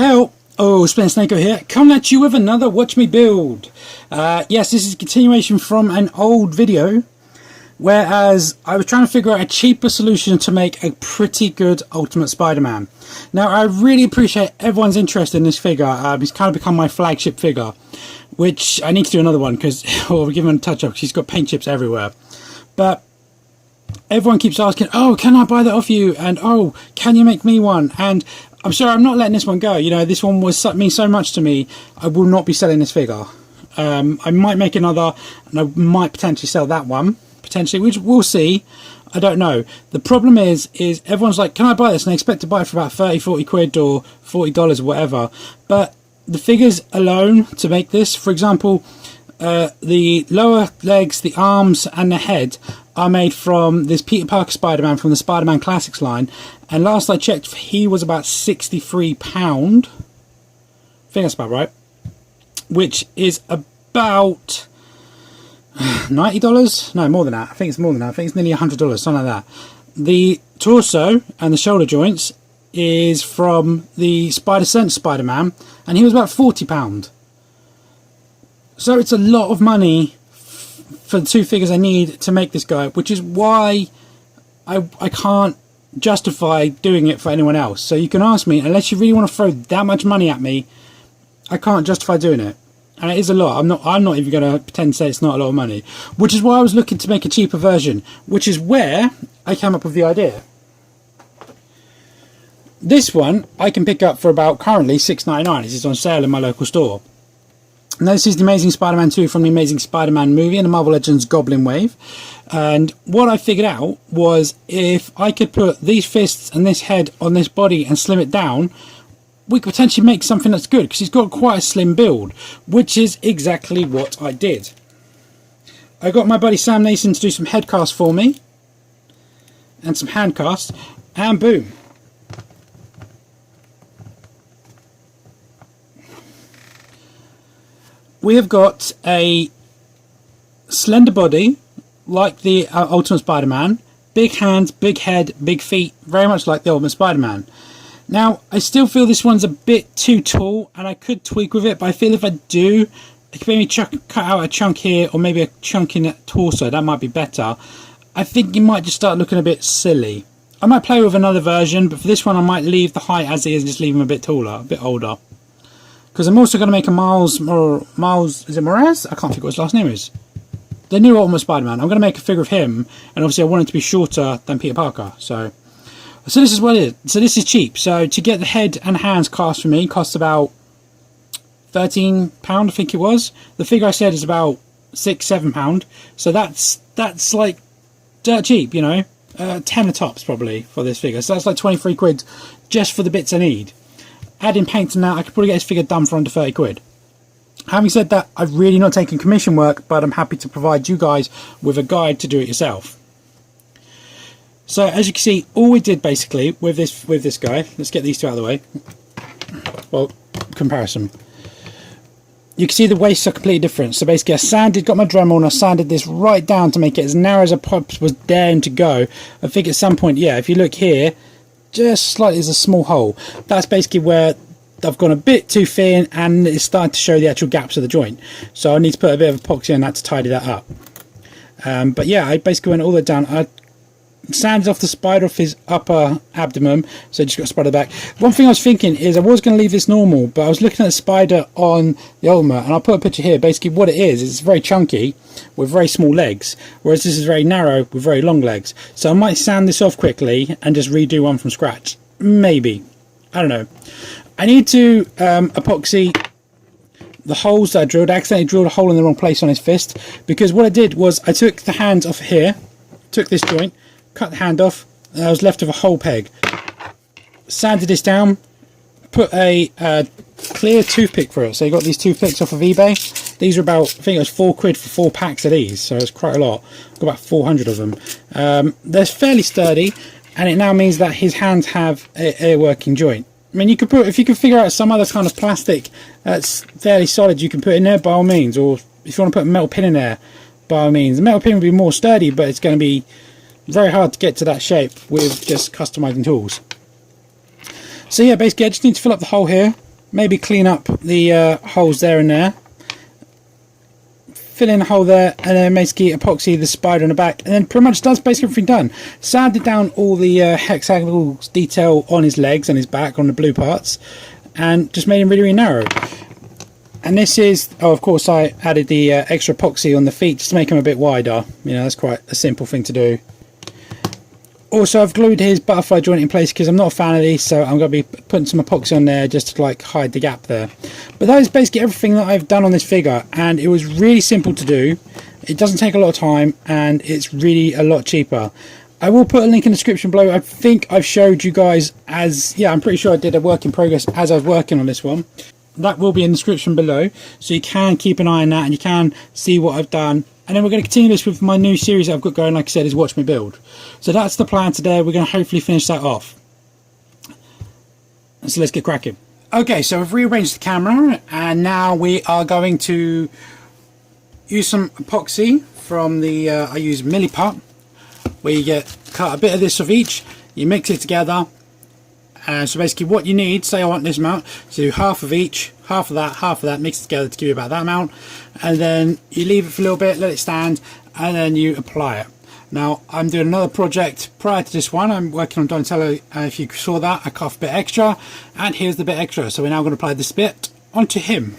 Hello! Oh, Splinter Snakeo here, coming at you with another Watch Me Build. Yes, this is a continuation from an old video, whereas I was trying to figure out a cheaper solution to make a pretty good Ultimate Spider-Man. Now, I really appreciate everyone's interest in this figure. He's kind of become my flagship figure, which I need to do another one because we'll give him a touch-up because he's got paint chips everywhere. But everyone keeps asking, oh, can I buy that off you? And oh, can you make me one? And I'm sorry, I'm not letting this one go. You know, this one means so much to me. I will not be selling this figure. I might make another, and I might potentially sell that one. Potentially, which we'll see. I don't know. The problem is everyone's like, can I buy this? And they expect to buy it for about 30, 40 quid or $40 or whatever. But the figures alone to make this, for example, the lower legs, the arms and the head are made from this Peter Parker Spider-Man from the Spider-Man Classics line, and last I checked he was about £63. I think that's about right, which is about $90? No, more than that. I think it's more than that. I think it's nearly $100, something like that. The torso and the shoulder joints is from the Spider-Sense Spider-Man, and he was about £40. So it's a lot of money for the two figures I need to make this guy, which is why I can't justify doing it for anyone else. So you can ask me, unless you really want to throw that much money at me, I can't justify doing it. And it is a lot. I'm not even going to pretend to say it's not a lot of money, which is why I was looking to make a cheaper version, which is where I came up with the idea. This one I can pick up for about currently $6.99. This is on sale in my local store. Now, this is the Amazing Spider-Man 2 from the Amazing Spider-Man movie and the Marvel Legends Goblin Wave. And what I figured out was if I could put these fists and this head on this body and slim it down, we could potentially make something that's good, because he's got quite a slim build, which is exactly what I did. I got my buddy Sam Nason to do some head casts for me and some hand casts, and boom. We have got a slender body like the Ultimate Spider-Man, big hands, big head, big feet, very much like the Ultimate Spider-Man. Now, I still feel this one's a bit too tall, and I could tweak with it, but I feel if I do, I could maybe cut out a chunk here, or maybe a chunk in the torso. That might be better. I think you might just start looking a bit silly. I might play with another version, but for this one I might leave the height as it is and just leave him a bit taller, a bit older. Because I'm also going to make a Miles, is it Morales? I can't think what his last name is. The new Ultimate Spider-Man. I'm going to make a figure of him, and obviously I want it to be shorter than Peter Parker. So this is what it is. So this is cheap. So to get the head and hands cast for me costs about £13, I think it was. The figure I said is about £6, £7. So that's like dirt cheap, you know. 10 tops probably for this figure. So that's like 23 quid just for the bits I need. Adding paint and that, I could probably get this figure done for under 30 quid. Having said that, I've really not taken commission work, but I'm happy to provide you guys with a guide to do it yourself. So as you can see, all we did basically with this guy, let's get these two out of the way. Well, comparison. You can see the waists are completely different. So basically got my Dremel and I sanded this right down to make it as narrow as I was daring to go. I think at some point, yeah, if you look here, just slightly there's a small hole. That's basically where I've gone a bit too thin and it's starting to show the actual gaps of the joint. So I need to put a bit of epoxy on that to tidy that up. But yeah, I basically went all the way down. I sanded off the spider off his upper abdomen, so I just got a spider back. One thing I was thinking is I was going to leave this normal, but I was looking at the spider on the Ultimate, and I'll put a picture here. Basically what it is it's very chunky with very small legs, whereas this is very narrow with very long legs. So I might sand this off quickly and just redo one from scratch. Maybe. I don't know. I need to epoxy the holes that I drilled. I accidentally drilled a hole in the wrong place on his fist, because what I did was I took the hands off here, took this joint, cut the hand off, and I was left with a whole peg. Sanded this down, put a clear toothpick for it. So you got these toothpicks off of eBay. These are about, I think it was 4 quid for 4 packs of these, so it's quite a lot. Got about 400 of them. They're fairly sturdy, and it now means that his hands have a working joint. I mean, you could put, if you could figure out some other kind of plastic that's fairly solid, you can put in there by all means. Or if you want to put a metal pin in there, by all means. The metal pin would be more sturdy, but it's going to be very hard to get to that shape with just customizing tools. So yeah, basically I just need to fill up the hole here, maybe clean up the holes there and there, fill in a hole there, and then basically epoxy the spider on the back, and then pretty much that's basically everything done. Sanded down all the hexagonal detail on his legs and his back on the blue parts, and just made him really, really narrow. And this is, oh, of course I added the extra epoxy on the feet just to make him a bit wider. You know, that's quite a simple thing to do. Also, I've glued his butterfly joint in place because I'm not a fan of these, so I'm going to be putting some epoxy on there just to like hide the gap there. But that is basically everything that I've done on this figure, and it was really simple to do. It doesn't take a lot of time, and it's really a lot cheaper. I will put a link in the description below. I think I've showed you guys as, yeah, I'm pretty sure I did a work in progress as I was working on this one. That will be in the description below, so you can keep an eye on that and you can see what I've done. And then we're going to continue this with my new series that I've got going, like I said, is Watch Me Build. So that's the plan today. We're going to hopefully finish that off. So let's get cracking. Okay, so I've rearranged the camera, and now we are going to use some epoxy from the, I use Milliput, where you cut a bit of this of each, you mix it together. So basically what you need, say I want this amount, so do half of each, half of that, mix it together to give you about that amount, and then you leave it for a little bit, let it stand, and then you apply it. Now I'm doing another project prior to this one. I'm working on Donatello. If you saw that, I cut off a bit extra, and here's the bit extra. So we're now going to apply this bit onto him.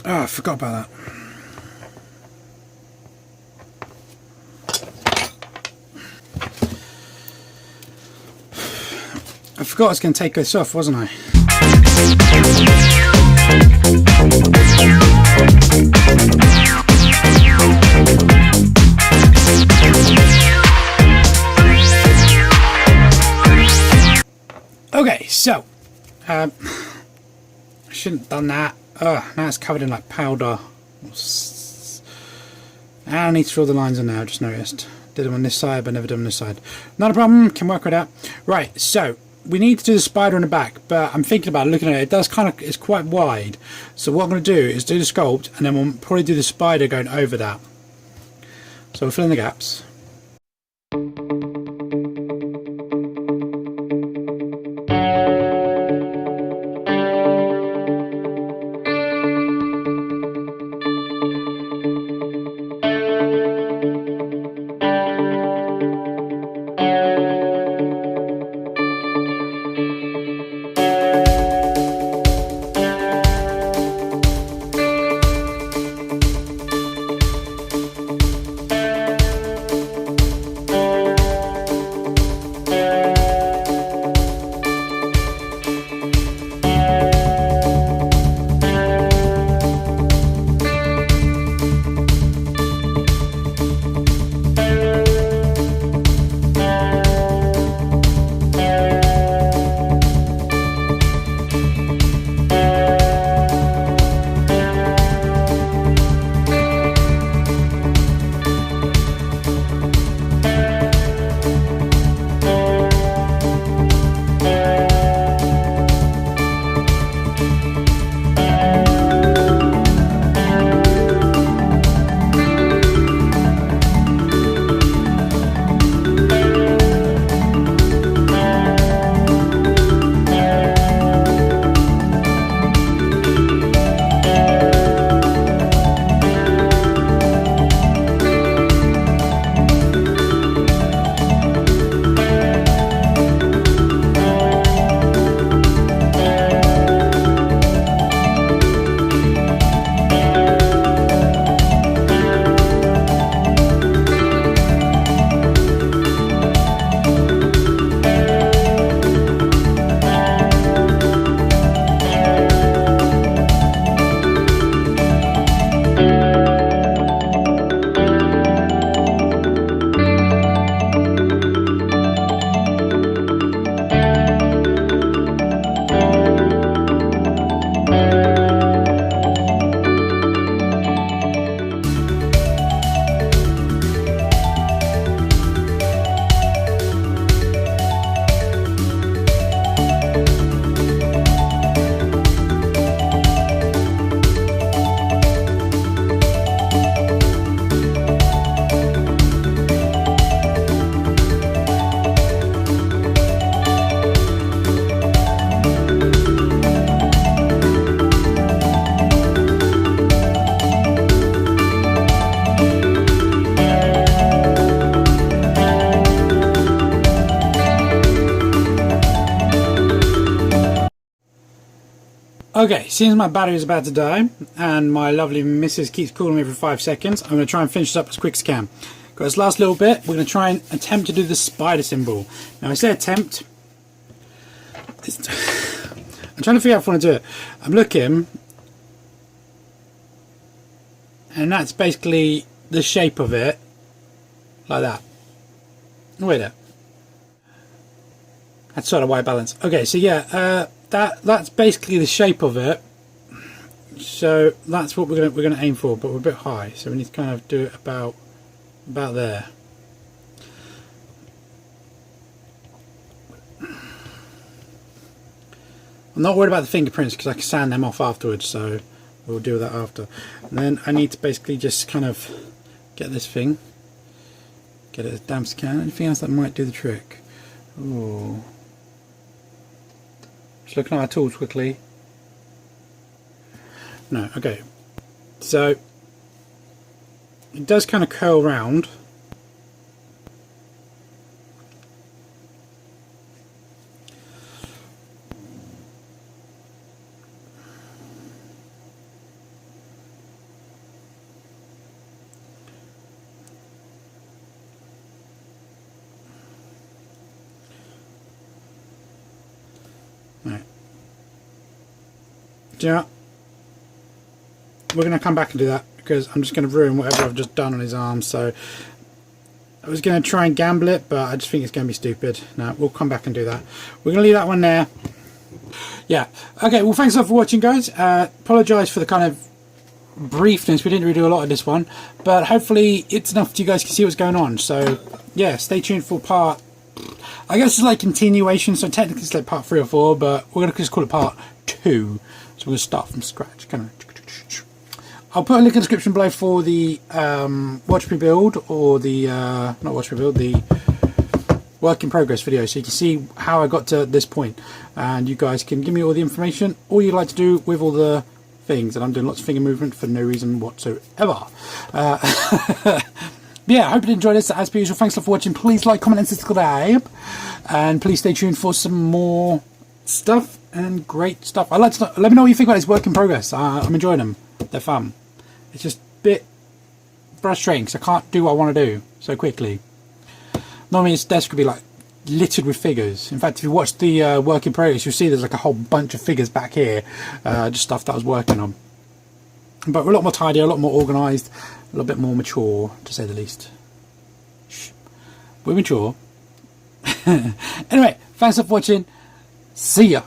Oh, I forgot about that. I forgot I was going to take this off, wasn't I? Okay, so I shouldn't have done that. Now it's covered in like powder. I need to draw the lines on now, I just noticed. Did them on this side, but never done on this side. Not a problem, can work with that. Right, so we need to do the spider on the back, but I'm thinking about it, looking at it, it's quite wide. So what I'm going to do is do the sculpt, and then we'll probably do the spider going over that. So we'll fill in the gaps. Okay, seems my battery is about to die, and my lovely missus keeps calling me every 5 seconds. I'm going to try and finish this up as quick as I can. Got this last little bit. We're going to try and attempt to do the spider symbol. Now, I say attempt. I'm trying to figure out if I want to do it. I'm looking, and that's basically the shape of it, like that. Wait there. That's sort of white balance. Okay, so yeah, that's basically the shape of it. So that's what we're gonna aim for, but we're a bit high, so we need to kind of do it about there. I'm not worried about the fingerprints because I can sand them off afterwards, so we'll do that after. And then I need to basically just kind of get this thing, get it as damp as I can. Anything else that might do the trick? Ooh. Just looking at our tools quickly. No, okay. So it does kind of curl round. Right. Yeah. We're going to come back and do that because I'm just going to ruin whatever I've just done on his arm. So I was going to try and gamble it, but I just think it's going to be stupid. No, we'll come back and do that. We're going to leave that one there. Yeah. Okay, well, thanks a lot for watching, guys. Apologise for the kind of briefness. We didn't really do a lot of this one, but hopefully it's enough that you guys can see what's going on. So yeah, stay tuned for part, I guess it's like continuation, so technically it's like part 3 or 4, but we're going to just call it part 2. So we're going to start from scratch. Kind of. I'll put a link in the description below for the watch me build, or the not watch me build, the work in progress video, so you can see how I got to this point, and you guys can give me all the information, all you'd like to do with all the things. And I'm doing lots of finger movement for no reason whatsoever. Yeah, I hope you enjoyed this. As per usual, thanks a lot for watching. Please like, comment and subscribe, and please stay tuned for some more stuff and great stuff. I'd like to know, let me know what you think about this work in progress. I'm enjoying them. They're fun. It's just a bit frustrating because I can't do what I want to do so quickly. Normally this desk would be like littered with figures. In fact, if you watch the work in progress, you'll see there's like a whole bunch of figures back here, just stuff that I was working on. But we're a lot more tidy, a lot more organised, a little bit more mature, to say the least. Shh. We're mature. Anyway, thanks for watching. See ya.